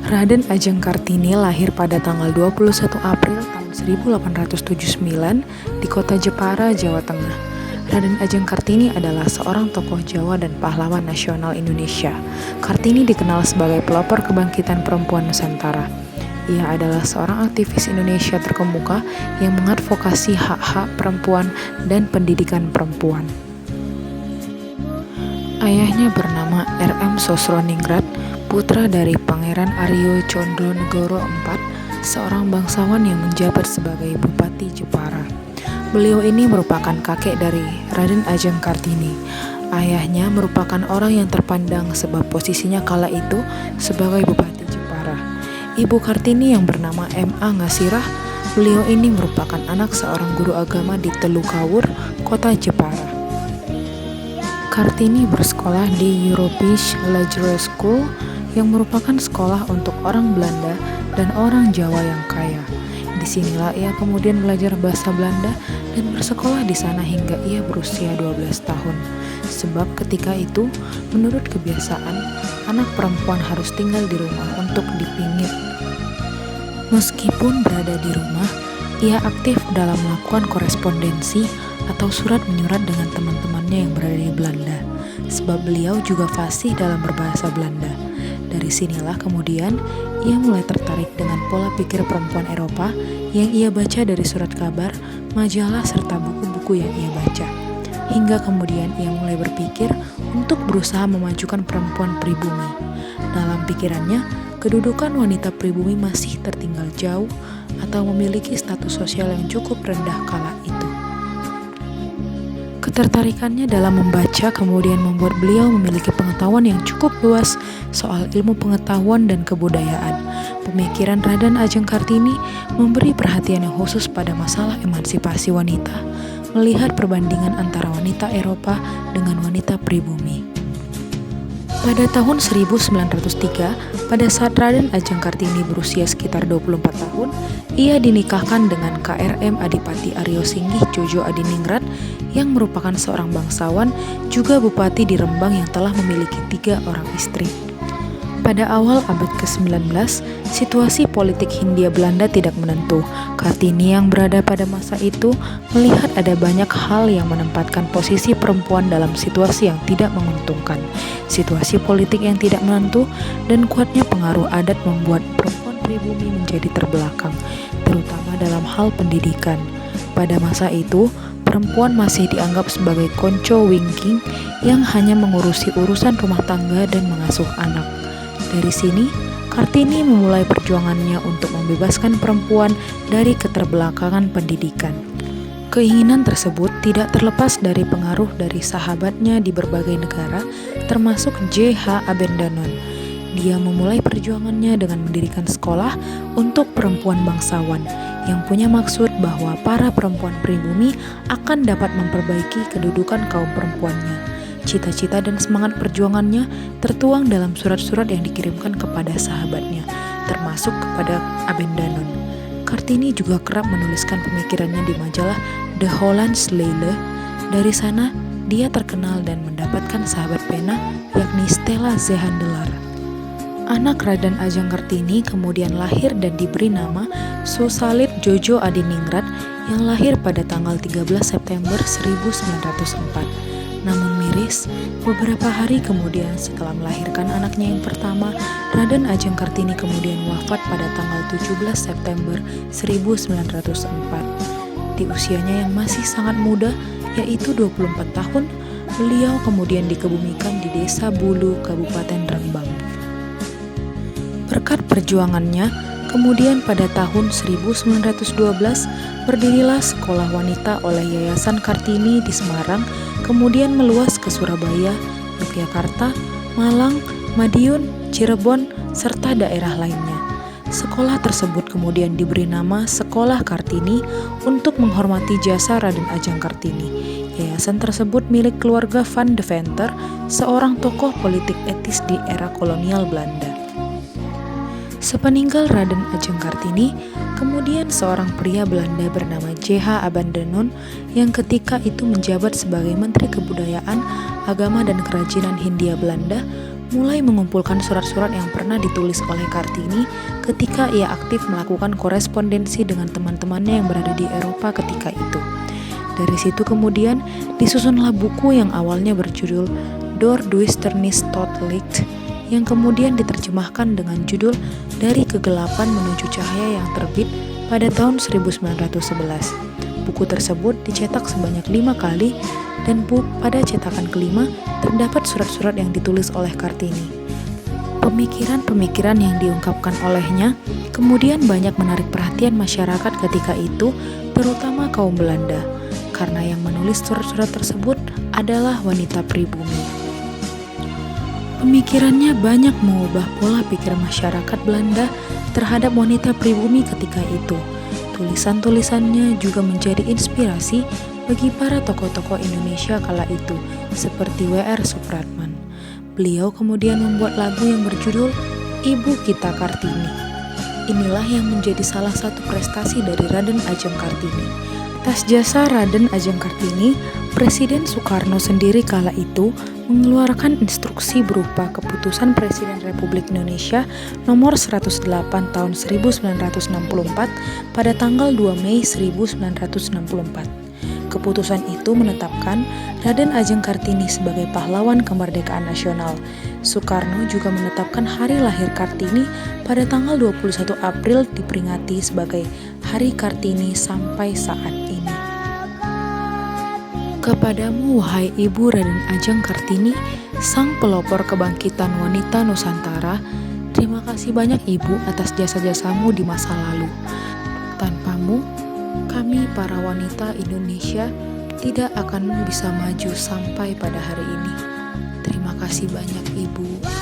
Raden Ajeng Kartini lahir pada tanggal 21 April tahun 1879 di kota Jepara, Jawa Tengah. Raden Ajeng Kartini adalah seorang tokoh Jawa dan pahlawan nasional Indonesia. Kartini dikenal sebagai pelopor kebangkitan perempuan Nusantara. Ia adalah seorang aktivis Indonesia terkemuka yang mengadvokasi hak-hak perempuan dan pendidikan perempuan. Ayahnya bernama R.M. Sosroningrat, putra dari Pangeran Aryo Condronegoro IV, seorang bangsawan yang menjabat sebagai Bupati Jepara. Beliau ini merupakan kakek dari Raden Ajeng Kartini. Ayahnya merupakan orang yang terpandang sebab posisinya kala itu sebagai Bupati Jepara. Ibu Kartini yang bernama M.A. Ngasirah, beliau ini merupakan anak seorang guru agama di Telukawur, kota Jepara. Kartini bersekolah di Europees Lagere School yang merupakan sekolah untuk orang Belanda dan orang Jawa yang kaya. Disinilah ia kemudian belajar bahasa Belanda dan bersekolah di sana hingga ia berusia 12 tahun. Sebab ketika itu, menurut kebiasaan, anak perempuan harus tinggal di rumah untuk dipingit. Meskipun berada di rumah, ia aktif dalam melakukan korespondensi atau surat menyurat dengan teman-temannya yang berada di Belanda, sebab beliau juga fasih dalam berbahasa Belanda. Dari sinilah kemudian ia mulai tertarik dengan pola pikir perempuan Eropa yang ia baca dari surat kabar, majalah, serta buku-buku yang ia baca. Hingga kemudian ia mulai berpikir untuk berusaha memajukan perempuan pribumi. Dalam pikirannya, kedudukan wanita pribumi masih tertinggal jauh atau memiliki status sosial yang cukup rendah kala itu. Ketertarikannya dalam membaca kemudian membuat beliau memiliki pengetahuan yang cukup luas soal ilmu pengetahuan dan kebudayaan. Pemikiran Raden Ajeng Kartini memberi perhatian yang khusus pada masalah emansipasi wanita, melihat perbandingan antara wanita Eropa dengan wanita pribumi. Pada tahun 1903, pada saat Raden Ajeng Kartini berusia sekitar 24 tahun, ia dinikahkan dengan KRM Adipati Aryo Singgih Jojo Adiningrat yang merupakan seorang bangsawan, juga bupati di Rembang yang telah memiliki 3 orang istri. Pada awal abad ke-19, situasi politik Hindia Belanda tidak menentu. Kartini yang berada pada masa itu melihat ada banyak hal yang menempatkan posisi perempuan dalam situasi yang tidak menguntungkan. Situasi politik yang tidak menentu dan kuatnya pengaruh adat membuat perempuan pribumi menjadi terbelakang, terutama dalam hal pendidikan. Pada masa itu, perempuan masih dianggap sebagai konco wingking yang hanya mengurusi urusan rumah tangga dan mengasuh anak. Dari sini, Kartini memulai perjuangannya untuk membebaskan perempuan dari keterbelakangan pendidikan. Keinginan tersebut tidak terlepas dari pengaruh dari sahabatnya di berbagai negara, termasuk J.H. Abendanon. Dia memulai perjuangannya dengan mendirikan sekolah untuk perempuan bangsawan, yang punya maksud bahwa para perempuan pribumi akan dapat memperbaiki kedudukan kaum perempuannya. Cita-cita dan semangat perjuangannya tertuang dalam surat-surat yang dikirimkan kepada sahabatnya, termasuk kepada Abendanon. Kartini juga kerap menuliskan pemikirannya di majalah The Hollands Leile. Dari sana, dia terkenal dan mendapatkan sahabat pena, yakni Stella Zehandelar. Anak Raden Ajeng Kartini kemudian lahir dan diberi nama Susalit Jojo Adiningrat yang lahir pada tanggal 13 September 1904. Namun miris, beberapa hari kemudian setelah melahirkan anaknya yang pertama, Raden Ajeng Kartini kemudian wafat pada tanggal 17 September 1904. Di usianya yang masih sangat muda, yaitu 24 tahun, beliau kemudian dikebumikan di Desa Bulu, Kabupaten Rembang. Berkat perjuangannya, kemudian pada tahun 1912 berdirilah sekolah wanita oleh Yayasan Kartini di Semarang, kemudian meluas ke Surabaya, Yogyakarta, Malang, Madiun, Cirebon, serta daerah lainnya. Sekolah tersebut kemudian diberi nama Sekolah Kartini untuk menghormati jasa Raden Ajeng Kartini. Yayasan tersebut milik keluarga Van Deventer, seorang tokoh politik etis di era kolonial Belanda. Sepeninggal Raden Ajeng Kartini, kemudian seorang pria Belanda bernama J.H. Abendanon yang ketika itu menjabat sebagai Menteri Kebudayaan, Agama dan Kerajinan Hindia Belanda mulai mengumpulkan surat-surat yang pernah ditulis oleh Kartini ketika ia aktif melakukan korespondensi dengan teman-temannya yang berada di Eropa ketika itu. Dari situ kemudian disusunlah buku yang awalnya berjudul Door Duisternis tot Licht, yang kemudian diterjemahkan dengan judul Dari Kegelapan Menuju Cahaya, yang terbit pada tahun 1911. Buku tersebut dicetak sebanyak 5 kali dan pada cetakan kelima terdapat surat-surat yang ditulis oleh Kartini. Pemikiran-pemikiran yang diungkapkan olehnya kemudian banyak menarik perhatian masyarakat ketika itu, terutama kaum Belanda, karena yang menulis surat-surat tersebut adalah wanita pribumi. Pemikirannya banyak mengubah pola pikir masyarakat Belanda terhadap wanita pribumi ketika itu. Tulisan-tulisannya juga menjadi inspirasi bagi para tokoh-tokoh Indonesia kala itu, seperti W.R. Supratman. Beliau kemudian membuat lagu yang berjudul Ibu Kita Kartini. Inilah yang menjadi salah satu prestasi dari Raden Ajeng Kartini. Atas jasa Raden Ajeng Kartini, Presiden Soekarno sendiri kala itu mengeluarkan instruksi berupa Keputusan Presiden Republik Indonesia nomor 108 tahun 1964 pada tanggal 2 Mei 1964. Keputusan itu menetapkan Raden Ajeng Kartini sebagai pahlawan kemerdekaan nasional. Soekarno juga menetapkan hari lahir Kartini pada tanggal 21 April diperingati sebagai Hari Kartini sampai saat ini. Kepadamu, wahai Ibu Raden Ajeng Kartini, sang pelopor kebangkitan wanita Nusantara, terima kasih banyak Ibu atas jasa-jasamu di masa lalu. Tanpamu, kami para wanita Indonesia tidak akan bisa maju sampai pada hari ini. Terima kasih banyak Ibu.